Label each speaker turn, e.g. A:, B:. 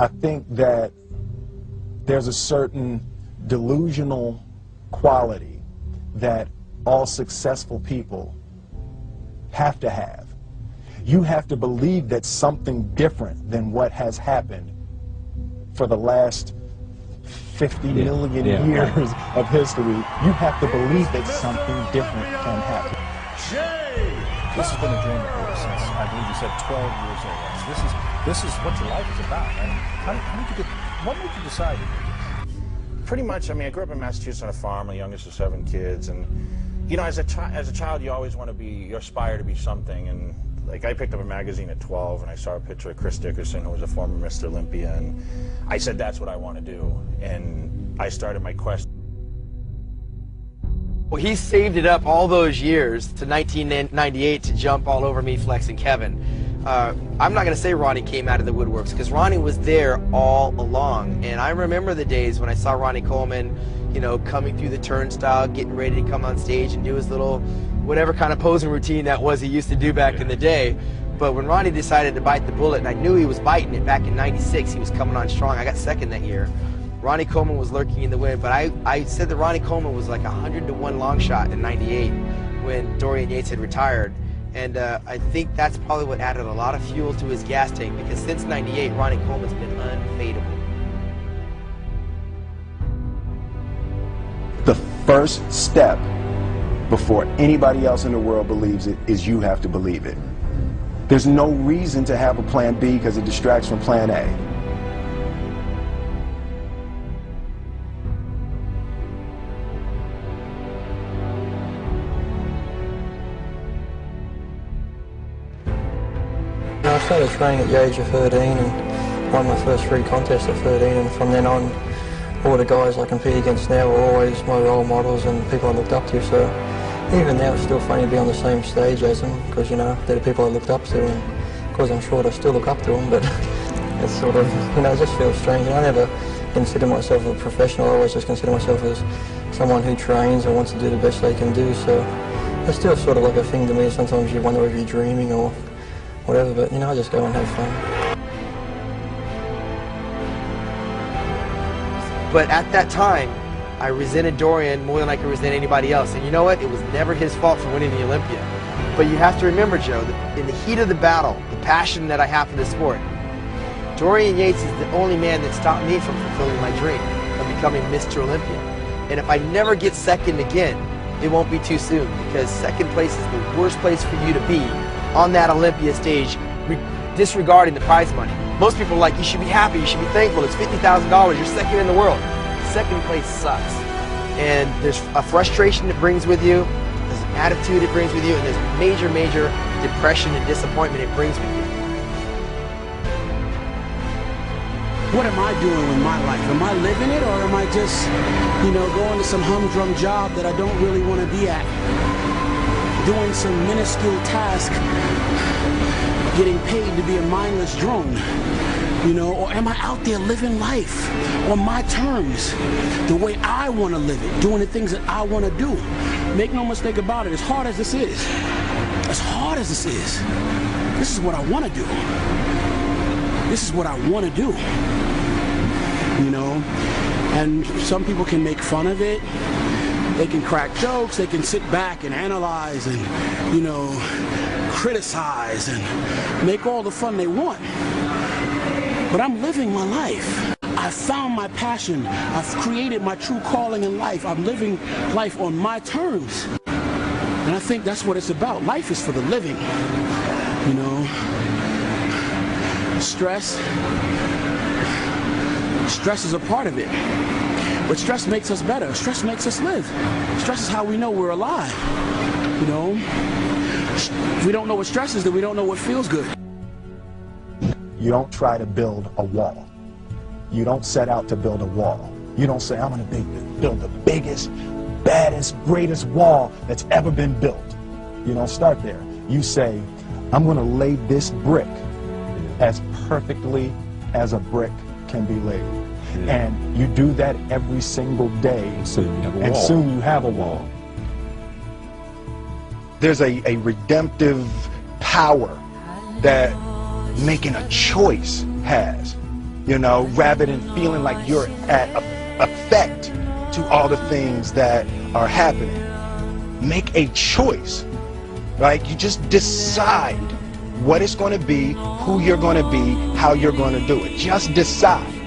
A: I think that there's a certain delusional quality that all successful people have to have. You have to believe that something different than what has happened for the last 50 million years of history. You have to believe that something different can happen.
B: This has been a dream of yours since, I believe you said, 12 years old. This is what your life is about, right? How did you get, what made you decide to do this?
C: Pretty much, I mean, I grew up in Massachusetts on a farm, the youngest of 7 kids, and, you know, as a child, you always want to be, you aspire to be something, and, like, I picked up a magazine at 12, and I saw a picture of Chris Dickerson, who was a former Mr. Olympia, and I said, that's what I want to do, and I started my quest.
D: Well, he saved it up all those years to 1998 to jump all over me, Flex, and Kevin. I'm not going to say Ronnie came out of the woodworks, because Ronnie was there all along. And I remember the days when I saw Ronnie Coleman, you know, coming through the turnstile, getting ready to come on stage and do his little, whatever kind of posing routine that was he used to do back in the day. But when Ronnie decided to bite the bullet, and I knew he was biting it back in '96, he was coming on strong. I got second that year. Ronnie Coleman was lurking in the wind, but I said that Ronnie Coleman was like 100-to-1 long shot in '98 when Dorian Yates had retired. And I think that's probably what added a lot of fuel to his gas tank, because since '98, Ronnie Coleman's been unfadable.
A: The first step before anybody else in the world believes it is you have to believe it. There's no reason to have a plan B because it distracts from plan A.
E: I started training at the age of 13 and won my first 3 contests at 13, and from then on all the guys I compete against now are always my role models and people I looked up to, so even now it's still funny to be on the same stage as them, because, you know, they're the people I looked up to, and because I'm short I still look up to them, but it's sort of, you know, it just feels strange. And I never consider myself a professional, I always just consider myself as someone who trains and wants to do the best they can do, so it's still sort of like a thing to me. Sometimes you wonder if you're dreaming or whatever, but, you know, I just go and have fun.
D: But at that time, I resented Dorian more than I could resent anybody else. And you know what? It was never his fault for winning the Olympia. But you have to remember, Joe, that in the heat of the battle, the passion that I have for the sport, Dorian Yates is the only man that stopped me from fulfilling my dream of becoming Mr. Olympia. And if I never get second again, it won't be too soon, because second place is the worst place for you to be on that Olympia stage, disregarding the prize money. Most people are like, you should be happy, you should be thankful, it's $50,000, you're second in the world. Second place sucks. And there's a frustration it brings with you, there's an attitude it brings with you, and there's major, major depression and disappointment it brings with you.
F: What am I doing with my life? Am I living it, or am I just, you know, going to some humdrum job that I don't really want to be at? Doing some minuscule task, getting paid to be a mindless drone, you know, or am I out there living life on my terms, the way I want to live it, doing the things that I want to do? Make no mistake about it, as hard as this is, this is what I want to do. This is what I want to do, you know, and some people can make fun of it. They can crack jokes, they can sit back and analyze and, you know, criticize and make all the fun they want. But I'm living my life. I've found my passion. I've created my true calling in life. I'm living life on my terms. And I think that's what it's about. Life is for the living, you know. Stress is a part of it. But stress makes us better. Stress makes us live. Stress is how we know we're alive. You know? If we don't know what stress is, then we don't know what feels good.
A: You don't try to build a wall. You don't set out to build a wall. You don't say, I'm going to build the biggest, baddest, greatest wall that's ever been built. You don't start there. You say, I'm going to lay this brick as perfectly as a brick can be laid. And you do that every single day, and soon you have a wall. There's a redemptive power that making a choice has. you know, rather than feeling like you're at effect to all the things that are happening. Make a choice, right? You just decide what it's going to be, who you're going to be, how you're going to do it. Just decide.